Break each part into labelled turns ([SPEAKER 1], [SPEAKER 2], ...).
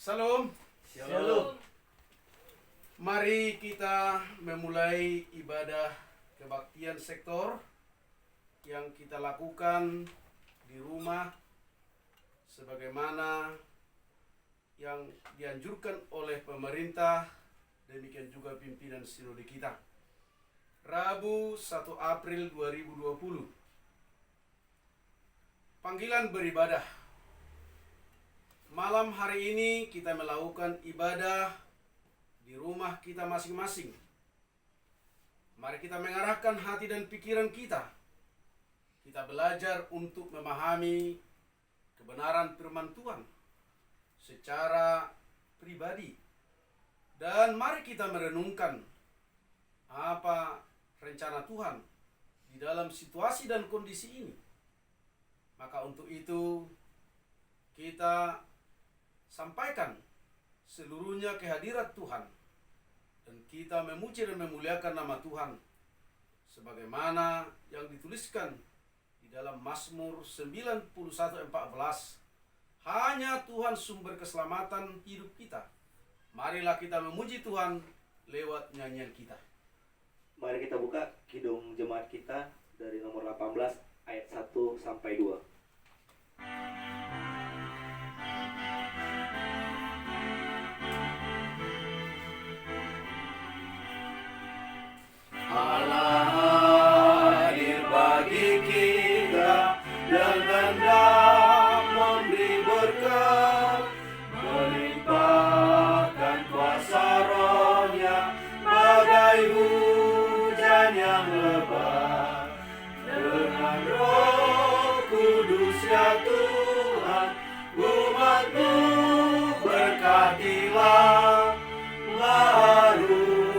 [SPEAKER 1] Salam.
[SPEAKER 2] Shalom.
[SPEAKER 1] Mari kita memulai ibadah kebaktian sektor yang kita lakukan di rumah sebagaimana yang dianjurkan oleh pemerintah, demikian juga pimpinan sinode kita. Rabu 1 April 2020. Panggilan beribadah. Malam hari ini kita melakukan ibadah di rumah kita masing-masing. Mari kita mengarahkan hati dan pikiran kita. Kita belajar untuk memahami kebenaran firman Tuhan secara pribadi. Dan mari kita merenungkan apa rencana Tuhan di dalam situasi dan kondisi ini. Maka untuk itu kita sampaikan seluruhnya kehadirat Tuhan dan kita memuji dan memuliakan nama Tuhan sebagaimana yang dituliskan di dalam Mazmur 91:14. Hanya Tuhan sumber keselamatan hidup kita. Marilah kita memuji Tuhan lewat nyanyian kita.
[SPEAKER 2] Mari kita buka kidung jemaat kita dari nomor 18 ayat 1 sampai 2.
[SPEAKER 1] Allah hadir bagi kita dengan memberi berkat, melimpahkan kuasa Roh-Nya bagai hujan yang lebat. Dengan Roh Kudus ya Tuhan, umat-Mu berkatilah, baharui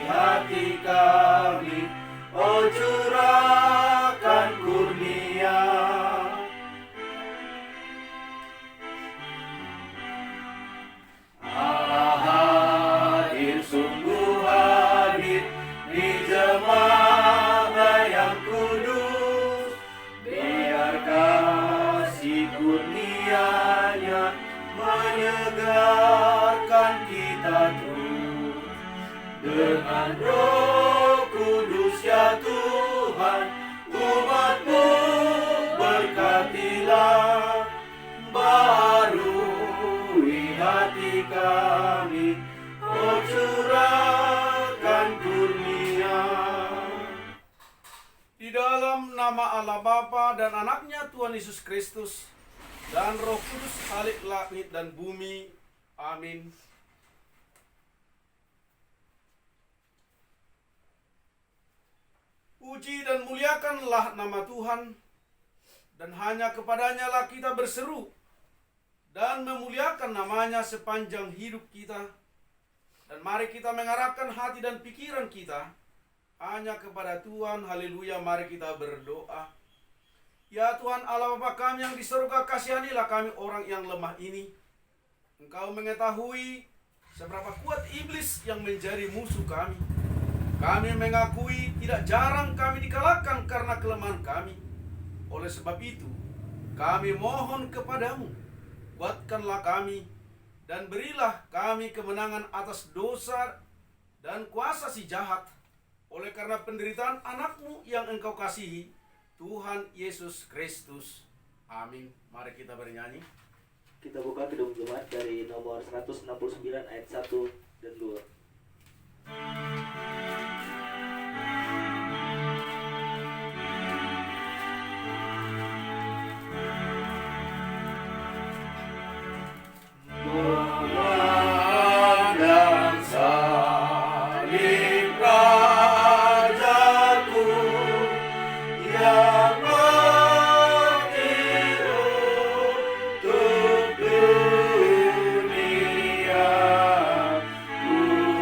[SPEAKER 1] hati kami, oh curahkan kurnia. Allah hadir, sungguh hadir di jemaat yang kudus. Biar kasih kurnia-Nya menyegarkan kita terus. Dengan Roh Kudus ya Tuhan, umat-Mu berkatilah, baharui hati kami, oh curahkan kurnia. Di dalam nama Allah Bapa dan Anaknya Tuhan Yesus Kristus dan Roh Kudus, Khalik langit dan bumi. Amin. Puji dan muliakanlah nama Tuhan, dan hanya kepadanya lah kita berseru dan memuliakan namanya sepanjang hidup kita. Dan mari kita mengarahkan hati dan pikiran kita hanya kepada Tuhan. Haleluya, mari kita berdoa. Ya Tuhan Allah Bapa kami yang di surga, kasihanilah kami orang yang lemah ini. Engkau mengetahui seberapa kuat iblis yang menjadi musuh kami. Kami mengakui tidak jarang kami dikalahkan karena kelemahan kami. Oleh sebab itu, kami mohon kepadamu, kuatkanlah kami dan berilah kami kemenangan atas dosa dan kuasa si jahat. Oleh karena penderitaan anak-Mu yang Engkau kasihi, Tuhan Yesus Kristus. Amin. Mari kita bernyanyi.
[SPEAKER 2] Kita buka kidung jemaat dari nomor 169 ayat 1 dan 2.
[SPEAKER 1] Memandang salib Rajaku yang mati untuk dunia, ku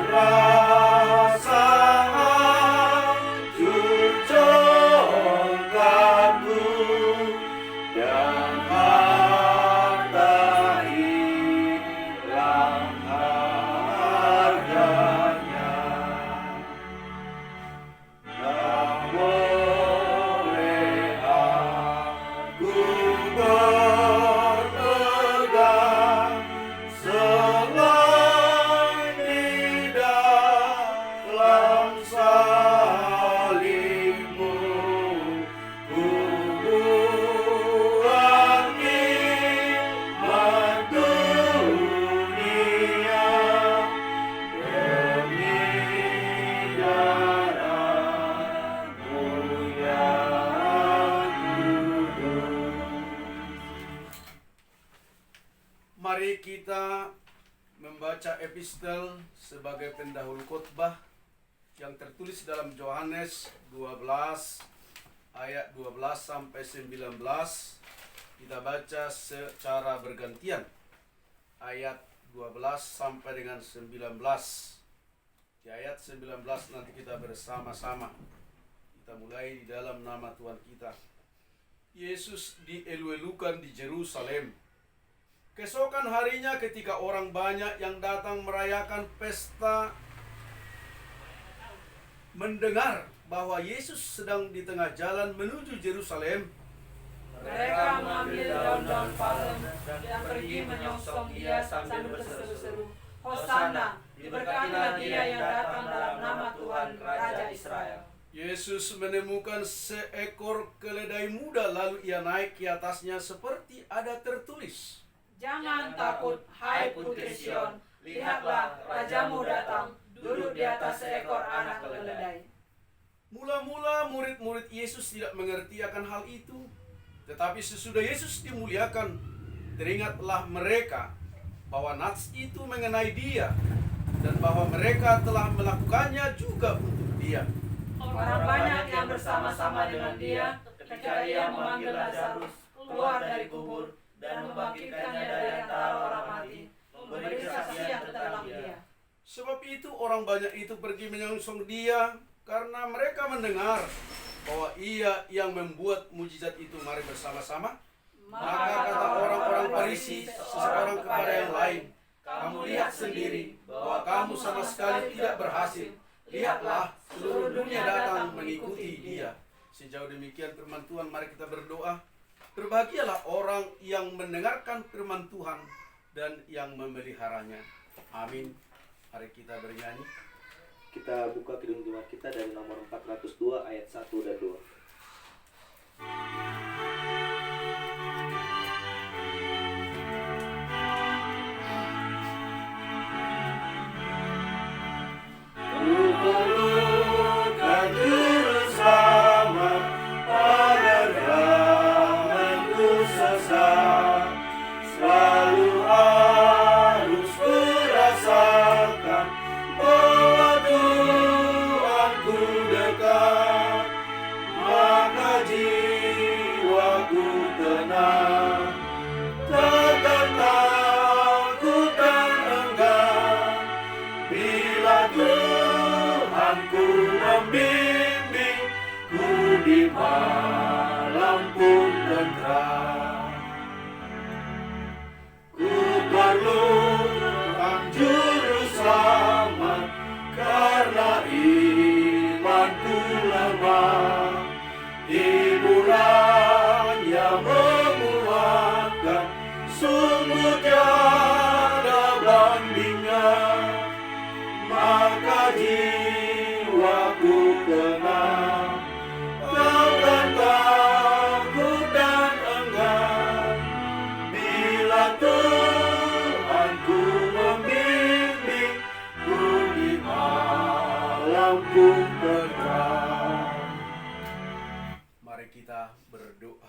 [SPEAKER 1] Mari kita membaca epistel sebagai pendahulu khotbah yang tertulis dalam Yohanes 12 ayat 12 sampai 19. Kita baca secara bergantian ayat 12 sampai dengan 19. Di ayat 19 nanti kita bersama-sama. Kita mulai di dalam nama Tuhan kita. Yesus dielu-elukan di Yerusalem. Keesokan harinya ketika orang banyak yang datang merayakan pesta mendengar bahwa Yesus sedang di tengah jalan menuju Yerusalem,
[SPEAKER 3] mereka mengambil daun-daun palem dan pergi menyongsong Dia sambil berseru-seru, "Hosana, diberkatilah Dia yang datang dalam nama Tuhan Raja Israel."
[SPEAKER 1] Yesus menemukan seekor keledai muda, lalu ia naik ke atasnya seperti ada tertulis,
[SPEAKER 3] "Jangan takut, hai putri Sion, lihatlah Rajamu datang, duduk di atas seekor anak keledai."
[SPEAKER 1] Mula-mula murid-murid Yesus tidak mengerti akan hal itu. Tetapi sesudah Yesus dimuliakan, teringatlah mereka bahwa nats itu mengenai Dia dan bahwa mereka telah melakukannya juga untuk Dia.
[SPEAKER 3] Orang banyak yang bersama-sama dengan Dia ketika Dia memanggil Lazarus keluar dari kubur dan membangkitkannya dari antara orang mati, memberi kesaksian tentang Dia.
[SPEAKER 1] Sebab itu orang banyak itu pergi menyongsong Dia karena mereka mendengar bahwa Ia yang membuat mujizat itu. Mari bersama-sama. Maka kata orang-orang Farisi seseorang kepada yang lain, "Kamu lihat sendiri bahwa kamu sama sekali tidak berhasil. Lihatlah, seluruh dunia datang mengikuti Dia." Sejauh demikian firman Tuhan, mari kita berdoa. Berbahagialah orang yang mendengarkan firman Tuhan dan yang memeliharanya. Amin. Mari kita bernyanyi.
[SPEAKER 2] Kita buka kidung jemaat kita dari nomor 402 ayat 1 dan 2.
[SPEAKER 1] Mari kita berdoa.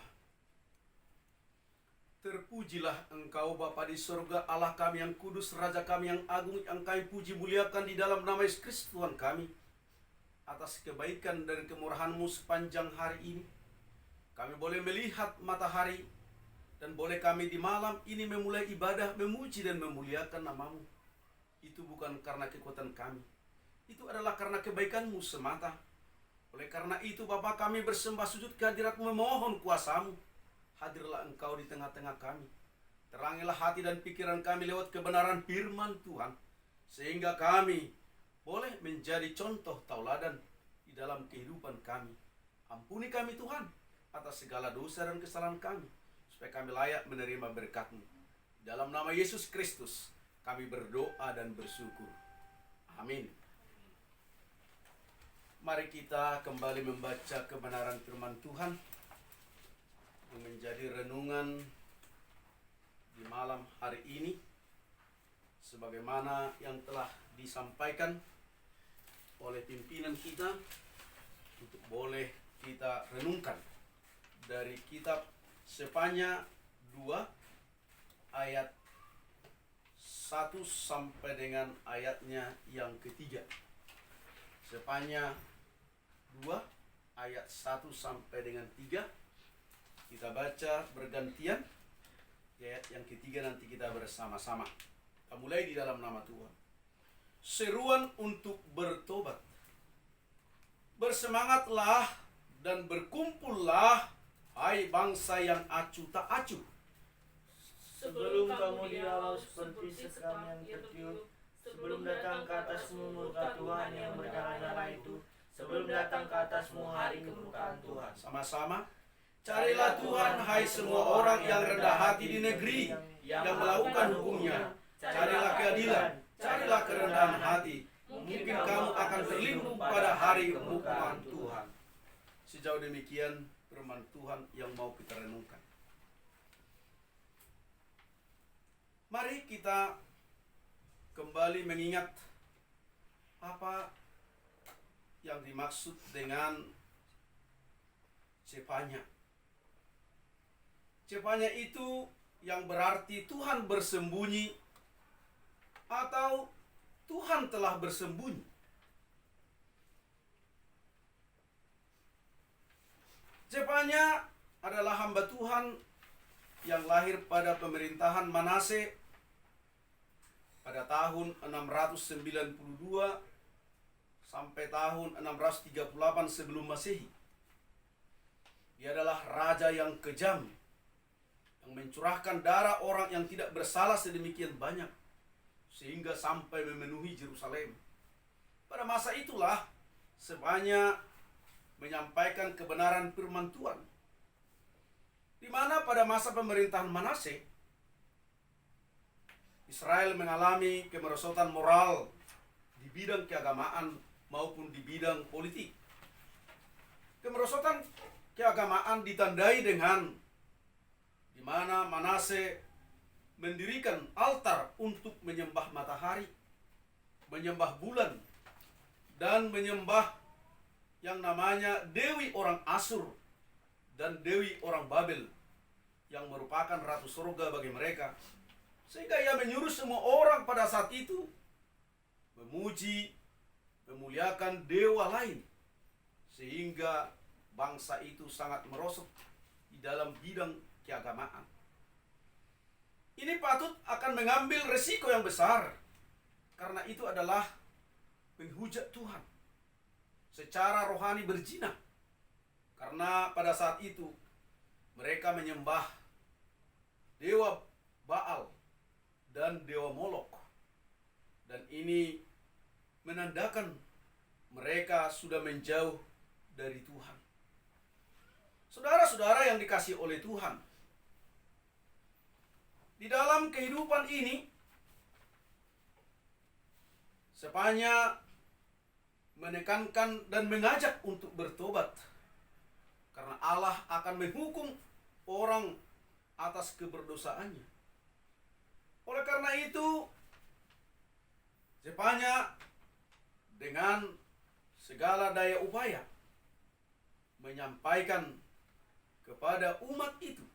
[SPEAKER 1] Terpujilah Engkau Bapa di surga, Allah kami yang kudus, Raja kami yang agung, yang kami puji muliakan di dalam nama Yesus Kristus Tuhan kami. Atas kebaikan dan kemurahan-Mu sepanjang hari ini, kami boleh melihat matahari, dan boleh kami di malam ini memulai ibadah, memuji dan memuliakan nama-Mu. Itu bukan karena kekuatan kami, itu adalah karena kebaikan-Mu semata. Oleh karena itu Bapa, kami bersembah sujud kehadirat-Mu, memohon kuasa-Mu. Hadirlah Engkau di tengah-tengah kami. Terangilah hati dan pikiran kami lewat kebenaran firman Tuhan, sehingga kami boleh menjadi contoh tauladan di dalam kehidupan kami. Ampuni kami Tuhan atas segala dosa dan kesalahan kami, supaya kami layak menerima berkat-Mu. Dalam nama Yesus Kristus kami berdoa dan bersyukur. Amin. Mari kita kembali membaca kebenaran firman Tuhan yang menjadi renungan di malam hari ini, sebagaimana yang telah disampaikan oleh pimpinan kita untuk boleh kita renungkan dari kitab Sefanya 2 ayat 1 sampai dengan ayatnya yang ketiga. Sepanjang 2 ayat 1 sampai dengan 3 kita baca bergantian. Ayat yang ketiga nanti kita bersama-sama. Kita mulai di dalam nama Tuhan. Seruan untuk bertobat. Bersemangatlah dan berkumpullah, hai bangsa yang acuh tak acuh.
[SPEAKER 3] Sebelum kamu di laut seperti sekam yang tertiup, sebelum datang ke atasmu murka Tuhan yang bernyala-nyala itu, sebelum datang ke atasmu hari kemurkaan Tuhan.
[SPEAKER 1] Sama-sama. Carilah Tuhan, hai semua orang yang rendah hati di negeri, yang melakukan hukumnya. Carilah keadilan, carilah kerendahan hati. Mungkin kamu akan terlindung pada hari hukuman Tuhan. Sejauh demikian firman Tuhan yang mau kita renungkan. Mari kita kembali mengingat apa yang dimaksud dengan Cepanya. Cepanya itu yang berarti Tuhan bersembunyi atau Tuhan telah bersembunyi. Cepanya adalah hamba Tuhan yang lahir pada pemerintahan Manase pada tahun 692 sampai tahun 638 sebelum Masehi. Dia adalah raja yang kejam, yang mencurahkan darah orang yang tidak bersalah sedemikian banyak, sehingga sampai memenuhi Yerusalem. Pada masa itulah Cepanya menyampaikan kebenaran firman Tuhan. Di mana pada masa pemerintahan Manase, Israel mengalami kemerosotan moral di bidang keagamaan maupun di bidang politik. Kemerosotan keagamaan ditandai dengan di mana Manase mendirikan altar untuk menyembah matahari, menyembah bulan, dan menyembah yang namanya Dewi orang Asur dan Dewi orang Babel yang merupakan ratu surga bagi mereka. Sehingga ia menyuruh semua orang pada saat itu memuji, memuliakan dewa lain. Sehingga bangsa itu sangat merosot di dalam bidang keagamaan. Ini patut akan mengambil resiko yang besar, karena itu adalah menghujat Tuhan secara rohani berzina. Karena pada saat itu mereka menyembah dewa Baal dan dewa Molok. Dan ini menandakan mereka sudah menjauh dari Tuhan. Saudara-saudara yang dikasihi oleh Tuhan, di dalam kehidupan ini, Cepanya menekankan dan mengajak untuk bertobat. Karena Allah akan menghukum orang atas keberdosaannya. Oleh karena itu, Cepanya dengan segala daya upaya menyampaikan kepada umat itu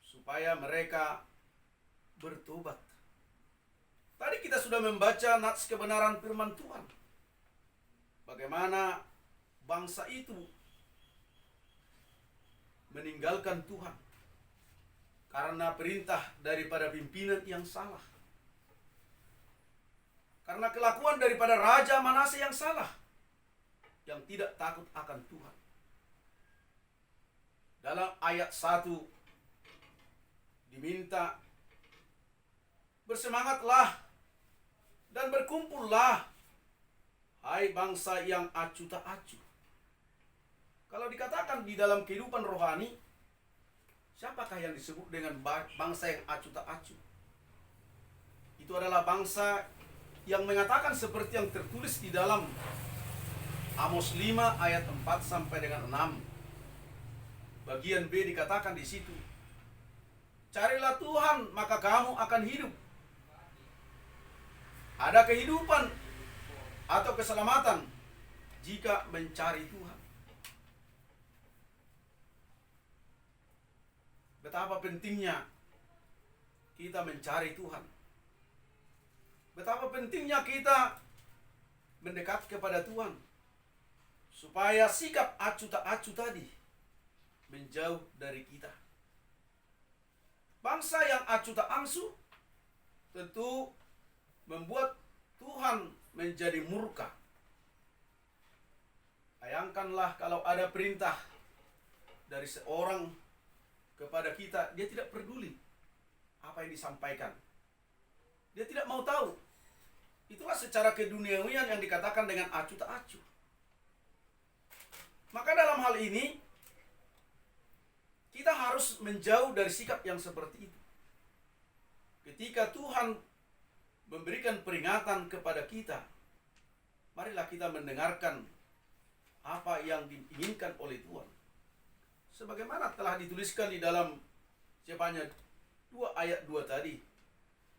[SPEAKER 1] supaya mereka bertobat. Tadi kita sudah membaca nats kebenaran firman Tuhan. Bagaimana bangsa itu meninggalkan Tuhan karena perintah daripada pimpinan yang salah. Karena kelakuan daripada Raja Manase yang salah, yang tidak takut akan Tuhan. Dalam ayat 1 diminta, bersemangatlah dan berkumpullah, hai bangsa yang acuh tak acuh. Kalau dikatakan di dalam kehidupan rohani, siapakah yang disebut dengan bangsa yang acuh tak acuh? Itu adalah bangsa yang mengatakan seperti yang tertulis di dalam Amos 5 ayat 4 sampai dengan 6. Bagian B dikatakan di situ, carilah Tuhan maka kamu akan hidup. Ada kehidupan atau keselamatan jika mencari Tuhan. Betapa pentingnya kita mencari Tuhan. betapa pentingnya kita mendekat kepada Tuhan, supaya sikap acuh tak acuh tadi menjauh dari kita. Bangsa yang acuh tak angsuh tentu membuat Tuhan menjadi murka. Bayangkanlah kalau ada perintah dari seorang kepada kita, dia tidak peduli apa yang disampaikan. Dia tidak mau tahu. Itulah secara keduniawian yang dikatakan dengan acuh tak acuh. Maka dalam hal ini, kita harus menjauh dari sikap yang seperti itu. Ketika Tuhan memberikan peringatan kepada kita, marilah kita mendengarkan apa yang diinginkan oleh Tuhan. Sebagaimana telah dituliskan di dalam Yefanya 2 ayat 2 tadi.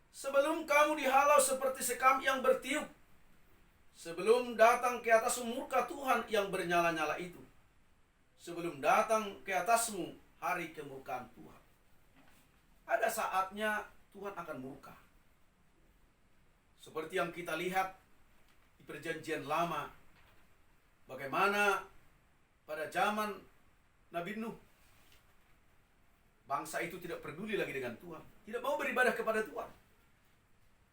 [SPEAKER 1] Sebelum kamu dihalau seperti sekam yang bertiup, sebelum datang ke atasmu murka Tuhan yang bernyala-nyala itu, sebelum datang ke atasmu hari kemurkaan Tuhan, ada saatnya Tuhan akan murka. Seperti yang kita lihat di Perjanjian Lama, bagaimana pada zaman Nabi Nuh, bangsa itu tidak peduli lagi dengan Tuhan, tidak mau beribadah kepada Tuhan.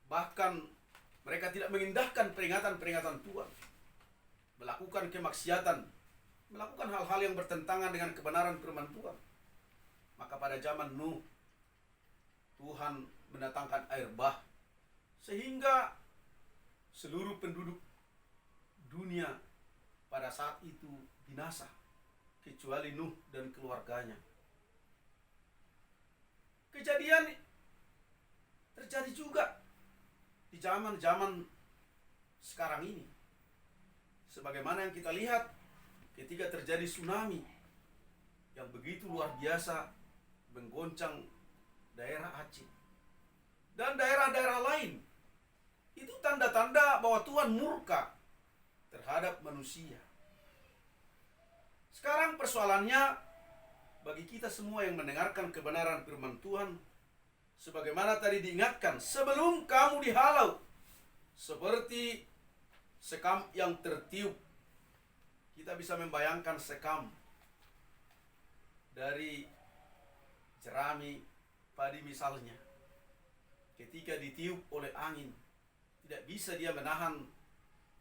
[SPEAKER 1] Bahkan mereka tidak mengindahkan peringatan-peringatan Tuhan, melakukan kemaksiatan, melakukan hal-hal yang bertentangan dengan kebenaran firman Tuhan. Maka pada zaman Nuh, Tuhan mendatangkan air bah, sehingga seluruh penduduk dunia pada saat itu binasa, kecuali Nuh dan keluarganya. Kejadian terjadi juga di zaman-zaman sekarang ini. Sebagaimana yang kita lihat ketika terjadi tsunami yang begitu luar biasa menggoncang daerah Aceh dan daerah-daerah lain. Itu tanda-tanda bahwa Tuhan murka terhadap manusia. Sekarang persoalannya bagi kita semua yang mendengarkan kebenaran firman Tuhan, sebagaimana tadi diingatkan, sebelum kamu dihalau seperti sekam yang tertiup. Kita bisa membayangkan sekam dari jerami padi misalnya, ketika ditiup oleh angin, tidak bisa dia menahan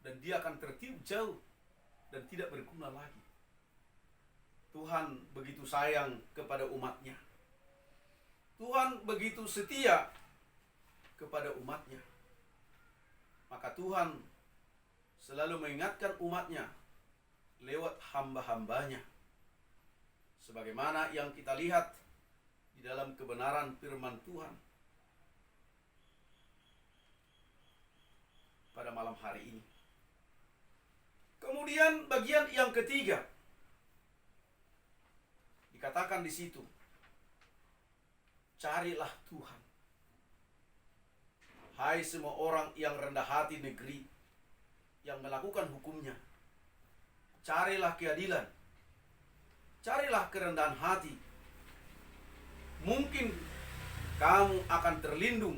[SPEAKER 1] dan dia akan tertiup jauh dan tidak berguna lagi. Tuhan begitu sayang kepada umatnya. Tuhan begitu setia kepada umatnya. Maka Tuhan selalu mengingatkan umatnya lewat hamba-hambanya. Sebagaimana yang kita lihat di dalam kebenaran firman Tuhan pada malam hari ini. Kemudian bagian yang ketiga, dikatakan di situ, carilah Tuhan. Hai semua orang yang rendah hati negeri, yang melakukan hukumnya, carilah keadilan, carilah kerendahan hati. Mungkin kamu akan terlindung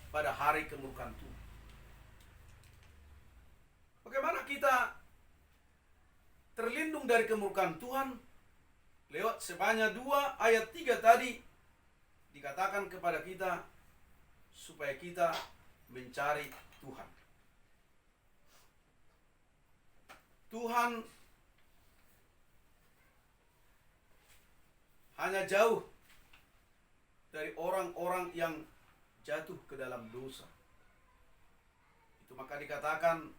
[SPEAKER 1] pada hari kemurkaan Tuhan. Bagaimana kita terlindung dari kemurkaan Tuhan? Lewat Yefanya 2 ayat 3 tadi dikatakan kepada kita supaya kita mencari Tuhan. Tuhan hanya jauh dari orang-orang yang jatuh ke dalam dosa. Itu maka dikatakan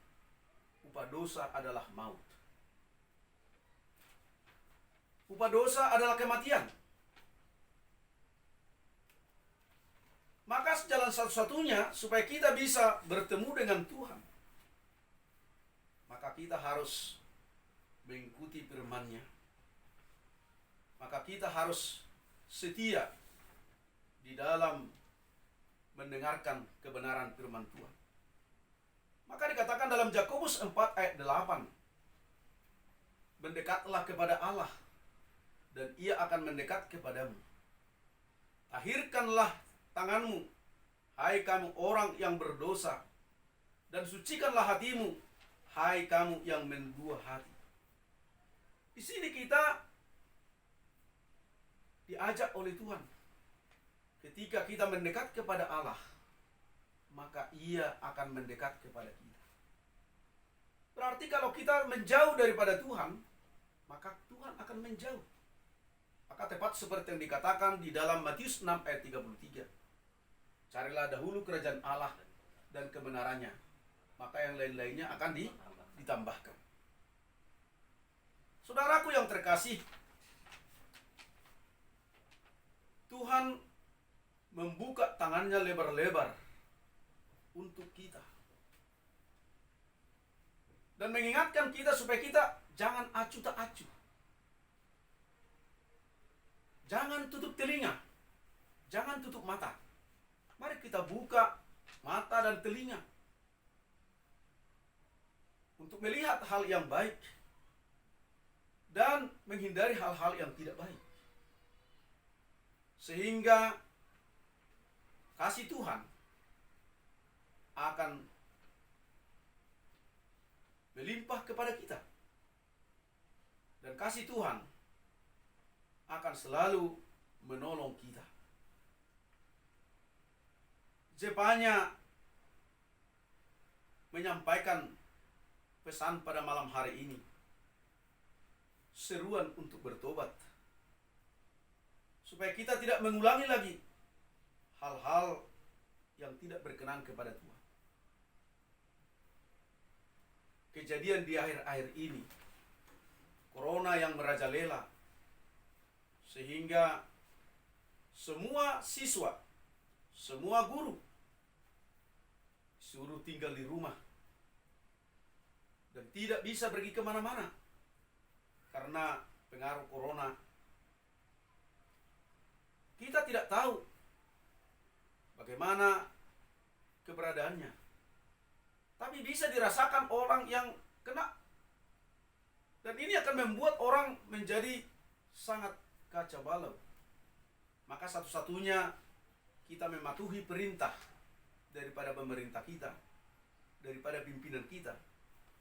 [SPEAKER 1] upah dosa adalah maut. Upah dosa adalah kematian. Maka jalan satu-satunya supaya kita bisa bertemu dengan Tuhan, maka kita harus mengikuti firman-Nya. Maka kita harus setia di dalam mendengarkan kebenaran firman Tuhan. Maka dikatakan dalam Yakobus 4 ayat 8, mendekatlah kepada Allah dan Ia akan mendekat kepadamu. Tahirkanlah tanganmu, hai kamu orang yang berdosa, dan sucikanlah hatimu, hai kamu yang mendua hati. Di sini kita diajak oleh Tuhan. Ketika kita mendekat kepada Allah, maka Ia akan mendekat kepada kita. Berarti kalau kita menjauh daripada Tuhan, maka Tuhan akan menjauh. Maka tepat seperti yang dikatakan di dalam Matius 6 ayat 33. Carilah dahulu kerajaan Allah dan kebenarannya, maka yang lain-lainnya akan ditambahkan. Saudaraku yang terkasih, Tuhan membuka tangannya lebar-lebar untuk kita. Dan mengingatkan kita supaya kita jangan acuh tak acuh. Jangan tutup telinga. Jangan tutup mata. Mari kita buka mata dan telinga untuk melihat hal yang baik dan menghindari hal-hal yang tidak baik. Sehingga kasih Tuhan akan melimpah kepada kita. Dan kasih Tuhan akan selalu menolong kita. Jepanya menyampaikan pesan pada malam hari ini. Seruan untuk bertobat. Supaya kita tidak mengulangi lagi hal-hal yang tidak berkenan kepada Tuhan. Kejadian di akhir-akhir ini, corona yang merajalela, sehingga semua siswa, semua guru suruh tinggal di rumah dan tidak bisa pergi kemana-mana karena pengaruh corona. Kita tidak tahu bagaimana keberadaannya, tapi bisa dirasakan orang yang kena. Dan ini akan membuat orang menjadi sangat kacau balau. Maka satu-satunya kita mematuhi perintah daripada pemerintah kita, daripada pimpinan kita,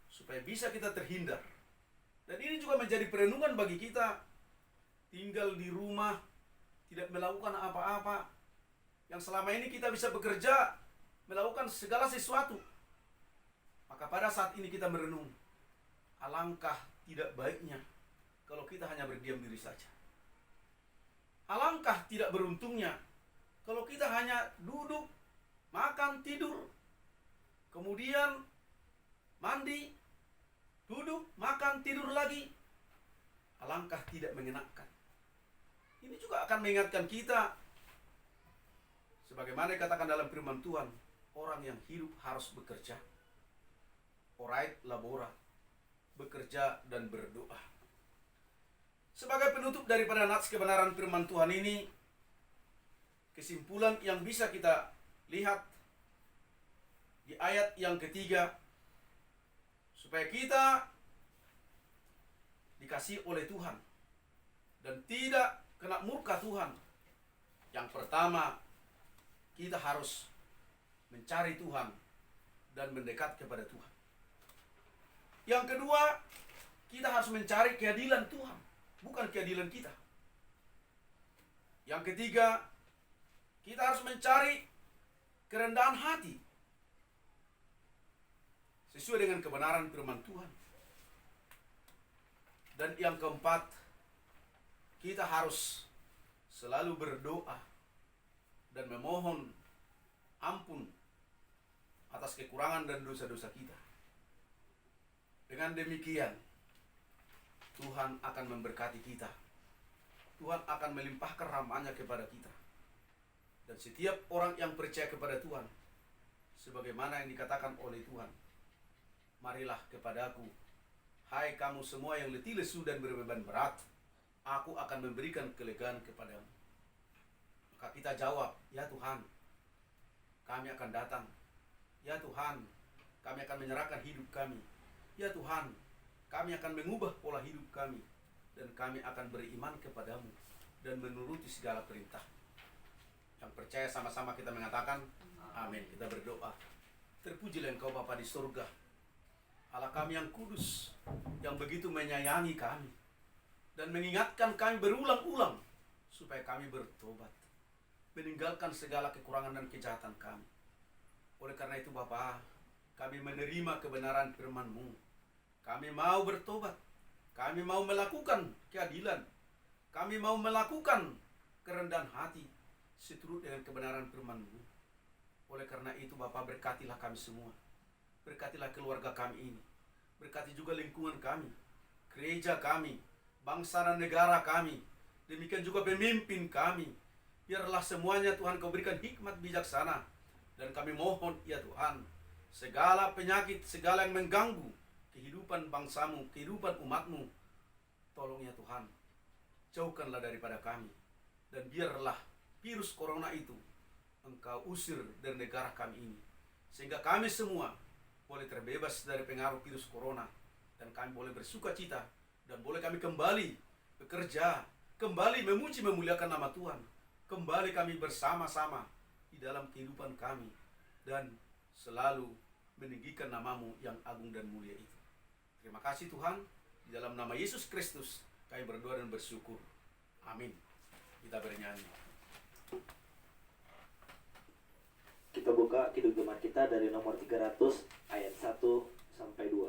[SPEAKER 1] supaya bisa kita terhindar. Dan ini juga menjadi perenungan bagi kita, tinggal di rumah, tidak melakukan apa-apa, yang selama ini kita bisa bekerja, melakukan segala sesuatu. Maka pada saat ini kita merenung, alangkah tidak baiknya kalau kita hanya berdiam diri saja. Alangkah tidak beruntungnya kalau kita hanya duduk, makan, tidur, kemudian mandi, duduk, makan, tidur lagi. Alangkah tidak mengenakan. Ini juga akan mengingatkan kita, sebagaimana dikatakan dalam firman Tuhan, orang yang hidup harus bekerja. Orait labora, bekerja dan berdoa. Sebagai penutup daripada nats kebenaran firman Tuhan ini, kesimpulan yang bisa kita lihat di ayat yang ketiga, supaya kita dikasihi oleh Tuhan dan tidak kena murka Tuhan. Yang pertama, kita harus mencari Tuhan dan mendekat kepada Tuhan. Yang kedua, kita harus mencari keadilan Tuhan, bukan keadilan kita. Yang ketiga, kita harus mencari kerendahan hati sesuai dengan kebenaran firman Tuhan. Dan yang keempat, kita harus selalu berdoa dan memohon ampun atas kekurangan dan dosa-dosa kita. Dengan demikian, Tuhan akan memberkati kita. Tuhan akan melimpahkan rahmat-Nya kepada kita. Dan setiap orang yang percaya kepada Tuhan, sebagaimana yang dikatakan oleh Tuhan, marilah kepadaku, hai kamu semua yang letih lesu dan berbeban berat, aku akan memberikan kelegaan kepadamu. Maka kita jawab, ya Tuhan, kami akan datang. Ya Tuhan, kami akan menyerahkan hidup kami. Ya Tuhan, kami akan mengubah pola hidup kami, dan kami akan beriman kepadamu dan menuruti segala perintah. Yang percaya sama-sama kita mengatakan amin. Kita berdoa. Terpujilah Engkau Bapa di surga, Allah kami yang kudus, yang begitu menyayangi kami dan mengingatkan kami berulang-ulang supaya kami bertobat, meninggalkan segala kekurangan dan kejahatan kami. Oleh karena itu Bapa, kami menerima kebenaran firman-Mu. Kami mau bertobat, kami mau melakukan keadilan, kami mau melakukan kerendahan hati seturut dengan kebenaran firman-Mu. Oleh karena itu Bapa, berkatilah kami semua. Berkatilah keluarga kami ini. Berkati juga lingkungan kami, gereja kami, bangsa dan negara kami. Demikian juga pemimpin kami. Biarlah semuanya Tuhan Kau berikan hikmat bijaksana. Dan kami mohon ya Tuhan, segala penyakit, segala yang mengganggu kehidupan bangsamu, kehidupan umatmu, tolong ya Tuhan, jauhkanlah daripada kami. Dan biarlah virus corona itu Engkau usir dari negara kami ini, sehingga kami semua boleh terbebas dari pengaruh virus corona, dan kami boleh bersuka cita, dan boleh kami kembali bekerja, kembali memuji memuliakan nama Tuhan, kembali kami bersama-sama di dalam kehidupan kami, dan selalu meninggikan nama-Mu yang agung dan mulia itu. Terima kasih Tuhan, di dalam nama Yesus Kristus kami berdoa dan bersyukur. Amin. Kita bernyanyi.
[SPEAKER 2] Kita buka Kidung Jemaat kita dari nomor 300 ayat 1 sampai 2.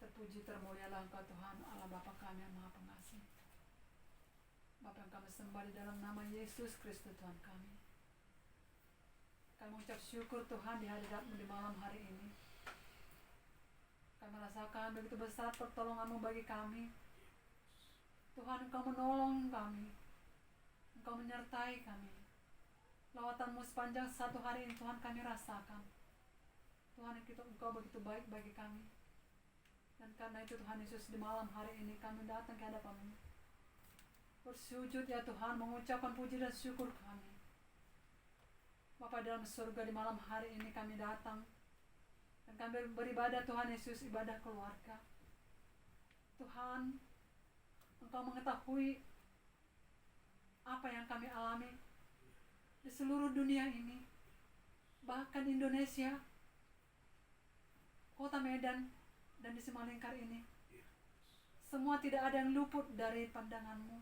[SPEAKER 3] Terpuji termulialah Engkau Tuhan Allah Bapa kami yang Maha Pengasih. Bapa yang kami sembah di dalam nama Yesus Kristus Tuhan kami. Kami mengucap syukur Tuhan di hadirat-Mu di malam hari ini. Kami merasakan begitu besar pertolongan-Mu bagi kami. Tuhan, Engkau menolong kami, Engkau menyertai kami. Lawatan-Mu sepanjang satu hari ini Tuhan kami rasakan. Tuhan, Engkau begitu baik bagi kami. Dan karena itu Tuhan Yesus, di malam hari ini kami datang ke hadapan-Mu, bersujud ya Tuhan, mengucapkan puji dan syukur kami. Bapa dalam surga, di malam hari ini kami datang dan kami beribadah Tuhan Yesus, ibadah keluarga. Tuhan, Engkau mengetahui apa yang kami alami di seluruh dunia ini, bahkan Indonesia, kota Medan, dan di Simalingkar ini. Semua tidak ada yang luput dari pandangan-Mu.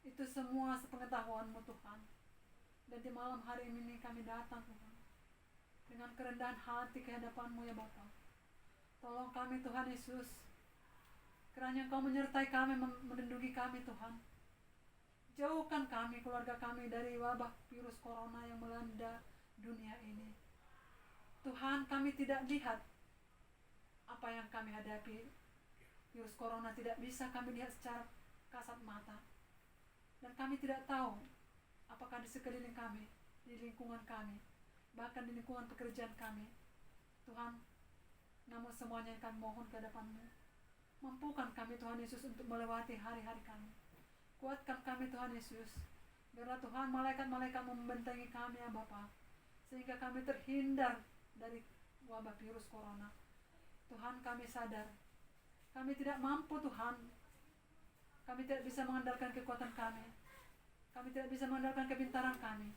[SPEAKER 3] Itu semua sepengetahuan-Mu Tuhan. Dan di malam hari ini kami datang Tuhan, dengan kerendahan hati ke hadapan-Mu ya Bapa. Tolong kami Tuhan Yesus, kiranya Engkau menyertai kami, melindungi kami Tuhan. Jauhkan kami, keluarga kami dari wabah virus corona yang melanda dunia ini. Tuhan, kami tidak lihat apa yang kami hadapi. Virus corona tidak bisa kami lihat secara kasat mata. Dan kami tidak tahu apakah di sekeliling kami
[SPEAKER 4] di lingkungan kami, bahkan di lingkungan pekerjaan kami. Tuhan, namun semuanya kami mohon ke hadapan-Mu. Mampukan kami Tuhan Yesus untuk melewati hari-hari kami. Kuatkan kami Tuhan Yesus. Biarlah Tuhan malaikat-malaikat membentengi kami ya Bapa, sehingga kami terhindar dari wabah virus corona. Tuhan, kami sadar kami tidak mampu Tuhan. Kami tidak bisa mengandalkan kekuatan kami. Kami tidak bisa mengandalkan kepintaran kami.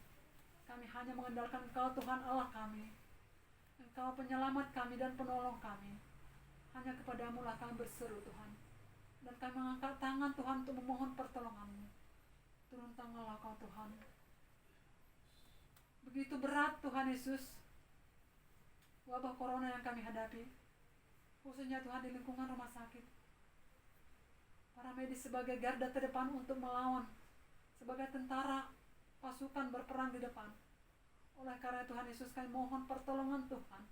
[SPEAKER 4] Kami hanya mengandalkan Engkau Tuhan Allah kami. Engkau penyelamat kami dan penolong kami. Hanya kepadamu lah kami berseru Tuhan. Dan kami mengangkat tangan Tuhan untuk memohon pertolongan-Mu. Turun tanganlah Kau Tuhan. Begitu berat Tuhan Yesus wabah corona yang kami hadapi, khususnya Tuhan di lingkungan rumah sakit. Para medis sebagai garda terdepan untuk melawan, sebagai tentara pasukan berperang di depan. Oleh karena Tuhan Yesus kami mohon pertolongan Tuhan.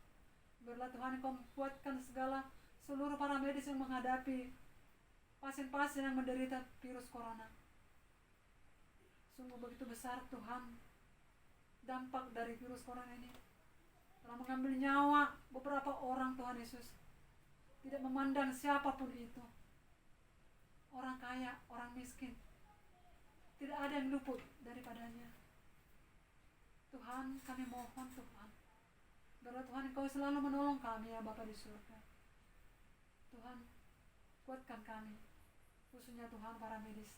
[SPEAKER 4] Biarlah Tuhan Engkau kuatkan segala seluruh para medis yang menghadapi pasien-pasien yang menderita virus corona. Sungguh begitu besar Tuhan dampak dari virus corona ini. Telah mengambil nyawa beberapa orang Tuhan Yesus. Tidak memandang siapapun itu. Orang kaya, orang miskin. Tidak ada yang luput daripadanya. Tuhan, kami mohon Tuhan. Biarlah Tuhan Engkau selalu menolong kami ya Bapa di surga. Tuhan, kuatkan kami. Khususnya Tuhan para medis.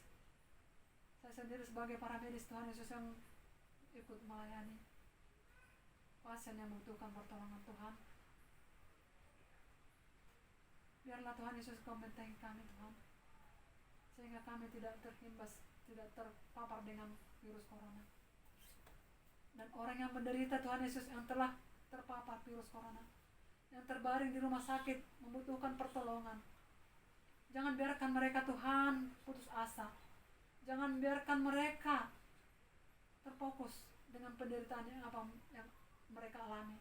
[SPEAKER 4] Saya sendiri sebagai para medis Tuhan Yesus yang ikut melayani pasien yang membutuhkan pertolongan Tuhan. Biarlah Tuhan Yesus Engkau membentengi kami Tuhan, sehingga kami tidak terimbas, tidak terpapar dengan virus corona. Dan orang yang menderita Tuhan Yesus yang telah terpapar virus corona, yang terbaring di rumah sakit membutuhkan pertolongan, jangan biarkan mereka Tuhan putus asa. Jangan biarkan mereka terfokus dengan penderitaan yang mereka alami.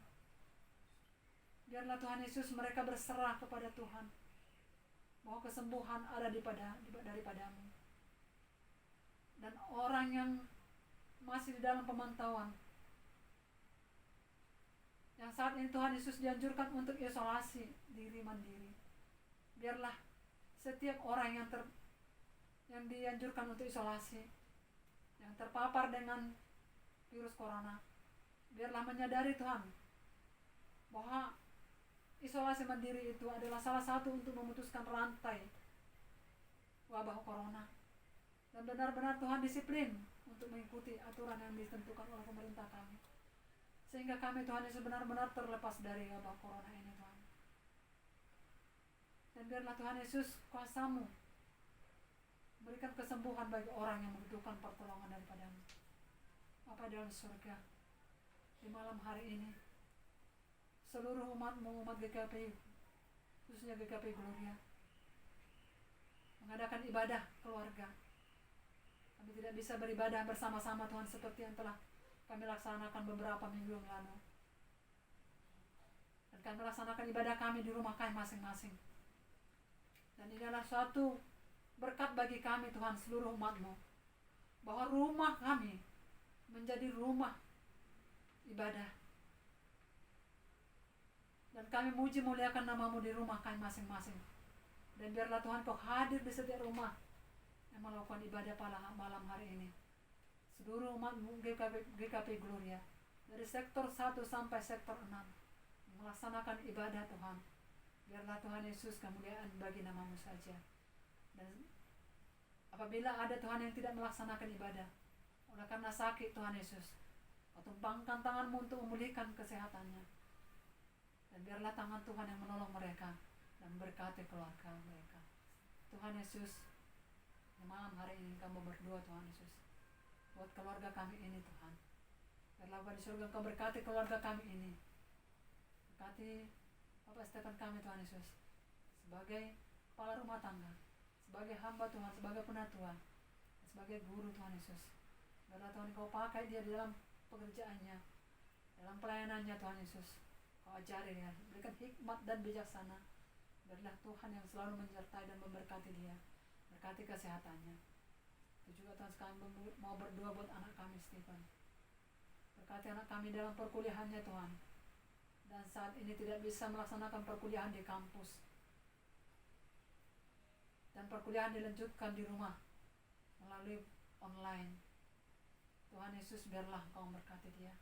[SPEAKER 4] Biarlah Tuhan Yesus mereka berserah kepada Tuhan, bahwa kesembuhan ada daripadamu. Dan orang yang masih di dalam pemantauan, yang saat ini Tuhan Yesus dianjurkan untuk isolasi diri mandiri, biarlah setiap orang yang dianjurkan untuk isolasi, yang terpapar dengan virus corona, biarlah menyadari Tuhan bahwa isolasi mandiri itu adalah salah satu untuk memutuskan rantai wabah corona. Dan benar-benar Tuhan disiplin untuk mengikuti aturan yang ditentukan oleh pemerintah kami, sehingga kami Tuhan Yesus benar-benar terlepas dari wabah corona ini Tuhan. Dan biarlah Tuhan Yesus kuasa-Mu berikan kesembuhan bagi orang yang membutuhkan pertolongan daripada-Mu. Bapa dalam surga, di malam hari ini seluruh umat-Mu, umat GKP, khususnya GKP Gloria, mengadakan ibadah keluarga. Kami tidak bisa beribadah bersama-sama Tuhan seperti yang telah kami laksanakan beberapa minggu yang lalu. Dan kami laksanakan ibadah kami di rumah kami masing-masing. Dan ini adalah suatu berkat bagi kami Tuhan, seluruh umat-Mu, bahwa rumah kami menjadi rumah ibadah. Dan kami muji muliakan nama-Mu di rumah kami masing-masing. Dan biarlah Tuhan Kau hadir di setiap rumah yang melakukan ibadah pada malam hari ini. Seluruh umat-Mu GKP Gloria, dari sektor 1 sampai sektor 6, melaksanakan ibadah Tuhan. Biarlah Tuhan Yesus kemuliaan bagi nama-Mu saja. Dan apabila ada Tuhan yang tidak melaksanakan ibadah oleh karena sakit Tuhan Yesus, Kau tumpangkan tangan-Mu untuk memulihkan kesehatannya. Dan biarlah tangan Tuhan yang menolong mereka dan berkati keluarga mereka. Tuhan Yesus, di malam hari ini kami berdoa Tuhan Yesus, buat keluarga kami ini Tuhan. Biarlah Bapa di surga Kau berkati keluarga kami ini. Berkati Bapak Stefan kami Tuhan Yesus, sebagai kepala rumah tangga, sebagai hamba Tuhan, sebagai penatua, sebagai guru Tuhan Yesus. Biarlah Tuhan Kau pakai dia di dalam pekerjaannya, dalam pelayanannya Tuhan Yesus. Kau ajari dia, berikan hikmat dan bijaksana. Biarlah Tuhan yang selalu menyertai dan memberkati dia, berkati kesehatannya. Itu juga Tuhan, kami mau berdoa buat anak kami Stefan. Berkati anak kami dalam perkuliahannya Tuhan. Dan saat ini tidak bisa melaksanakan perkuliahan di kampus. Dan perkuliahan dilanjutkan di rumah melalui online. Tuhan Yesus, biarlah Engkau memberkati dia.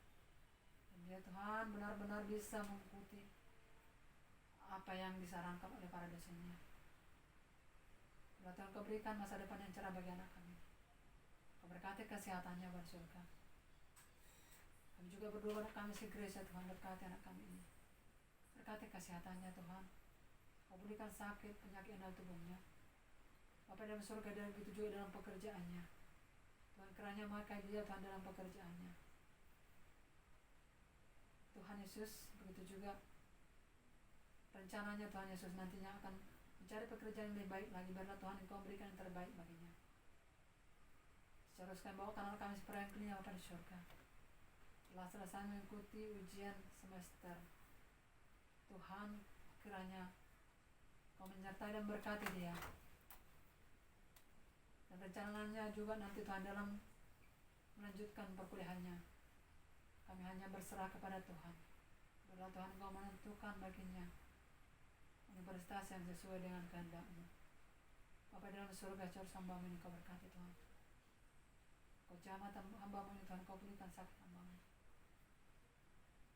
[SPEAKER 4] Dan dia Tuhan benar-benar bisa mengikuti apa yang disarankan oleh para dosennya. Biarlah Tuhan Kau berikan masa depan yang cerah bagi anak kami. Kau berkati kesehatannya pada surga. Kami juga berdoa anak kami si Grace, ya Tuhan, berkati anak kami ini. Berkati kesehatannya Tuhan. Kau pulihkan sakit, penyakit dalam tubuhnya. Bapa dalam surga, dan begitu juga dalam pekerjaannya. Tuhan, kiranya memakai dia Tuhan dalam pekerjaannya. Tuhan Yesus, begitu juga rencananya Tuhan Yesus nantinya akan mencari pekerjaan yang lebih baik lagi. Biarlah Tuhan Engkau berikan yang terbaik baginya. Seteruskan bawakan anak kami seperti yang kelima Bapa di surga. Setelah selesai mengikuti ujian semester, Tuhan kiranya Kau menyertai dan berkati dia. Dan rencananya juga nanti Tuhan dalam melanjutkan perkuliahannya. Kami hanya berserah kepada Tuhan. Biarlah Tuhan Kau menentukan baginya universitas yang sesuai dengan kehendak-Mu. Bapa dalam surga, curus hamba-Mu ini Kau berkati Tuhan. Kau jamah hamba-Mu ini Tuhan, Kau pulihkan sakit hamba-Mu.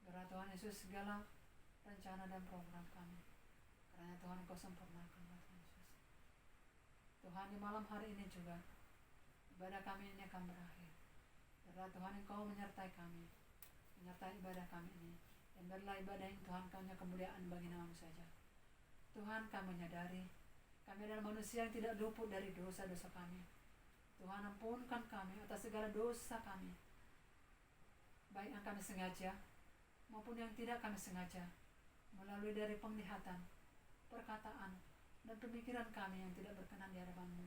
[SPEAKER 4] Biarlah Tuhan Yesus segala rencana dan program kami, karena Tuhan Kau sempurnakan Tuhan Yesus. Tuhan, di malam hari ini juga ibadah kami ini akan berakhir. Biarlah Tuhan Engkau menyertai kami, menyertai ibadah kami ini. Dan biarlah ibadah ini Tuhan hanya kemuliaan bagi nama-Mu saja. Tuhan, kami menyadari kami adalah manusia yang tidak luput dari dosa-dosa kami. Tuhan, ampunkan kami atas segala dosa kami, baik yang kami sengaja maupun yang tidak kami sengaja, melalui dari penglihatan, perkataan, dan pemikiran kami yang tidak berkenan di hadapan-Mu.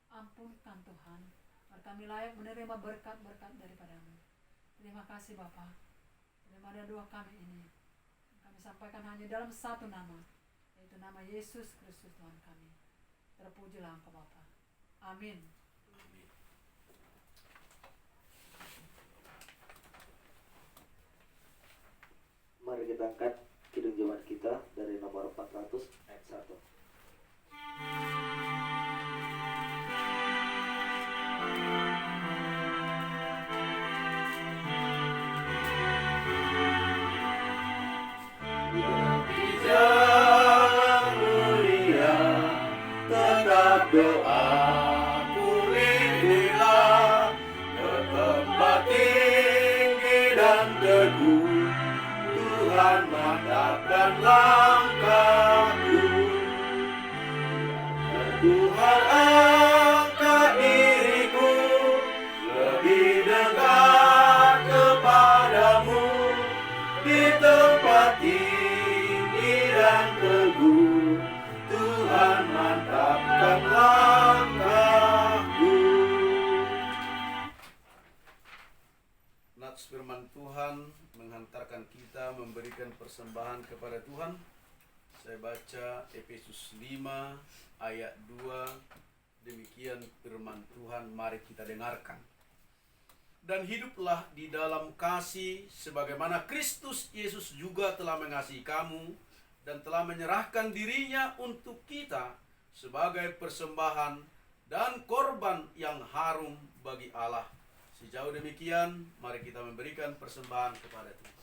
[SPEAKER 4] Ampunkan Tuhan, agar kami layak menerima berkat-berkat daripada-Mu. Terima kasih Bapa. Terima doa kami ini. Kami sampaikan hanya dalam satu nama, yaitu nama Yesus Kristus Tuhan kami. Terpujilah Engkau Bapa. Amin.
[SPEAKER 2] Mari kita angkat kidung jemaat kita dari nomor 400 ayat 1.
[SPEAKER 1] Yang mulia, tetap doa kulinilah ke tempat tinggi dan teguh. Tuhan mantapkan langkahku. Tuhan angkat diriku lebih dekat kepadamu di tempat tinggi dan teguh. Tuhan mantapkan langkahku. Nats firman Tuhan menghantarkan kita memberikan persembahan kepada Tuhan. Saya baca Efesus 5 ayat 2. Demikian firman Tuhan, mari kita dengarkan. Dan hiduplah di dalam kasih sebagaimana Kristus Yesus juga telah mengasihi kamu dan telah menyerahkan dirinya untuk kita sebagai persembahan dan korban yang harum bagi Allah. Sejauh demikian, mari kita memberikan persembahan kepada Tuhan.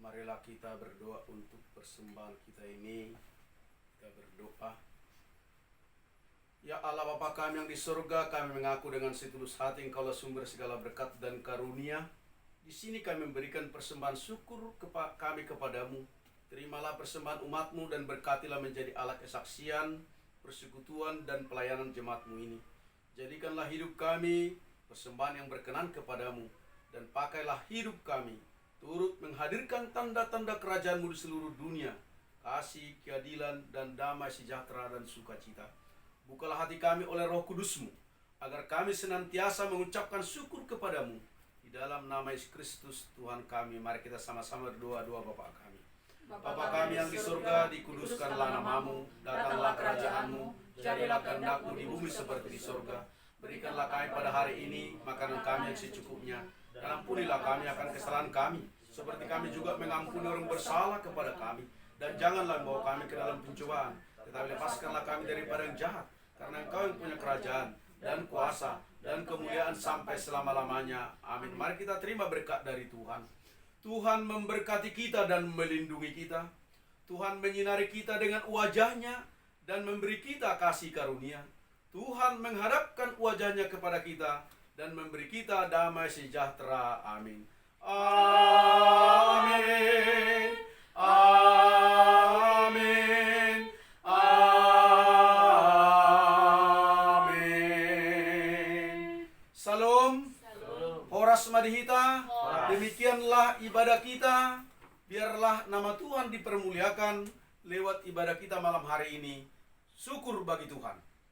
[SPEAKER 1] Marilah kita berdoa untuk persembahan kita ini. Kita berdoa. Ya Allah Bapa kami yang di surga, kami mengaku dengan setulus hati Engkaulah sumber segala berkat dan karunia. Di sini kami memberikan persembahan syukur kami kepadamu. Terimalah persembahan umatmu dan berkatilah menjadi alat kesaksian, persekutuan dan pelayanan jemaatmu ini. Jadikanlah hidup kami persembahan yang berkenan kepadamu, dan pakailah hidup kami turut menghadirkan tanda-tanda kerajaan-Mu di seluruh dunia, kasih, keadilan, dan damai sejahtera dan sukacita. Bukalah hati kami oleh Roh Kudus-Mu, agar kami senantiasa mengucapkan syukur kepadamu. Di dalam nama Yesus Kristus Tuhan kami, mari kita sama-sama berdoa Bapa kami. Bapa kami yang di surga, dikuduskanlah namamu, datanglah kerajaanmu, jadilah kehendak-Mu di bumi seperti di surga. Berikanlah kami pada hari ini makanan kami yang secukupnya, dan ampunilah kami akan kesalahan kami, seperti kami juga mengampuni orang bersalah kepada kami. Dan janganlah membawa kami ke dalam pencobaan, tetapi lepaskanlah kami daripada yang jahat, karena Engkau yang punya kerajaan, dan kuasa, dan kemuliaan sampai selama-lamanya. Amin. Mari kita terima berkat dari Tuhan. Tuhan memberkati kita dan melindungi kita. Tuhan menyinari kita dengan wajah-Nya dan memberi kita kasih karunia. Tuhan menghadapkan wajah-Nya kepada kita dan memberi kita damai sejahtera. Amin. Amin. Amin. Amin. Salam. Horas Madihita. Demikianlah ibadah kita. Biarlah nama Tuhan dipermuliakan lewat ibadah kita malam hari ini. Syukur bagi Tuhan.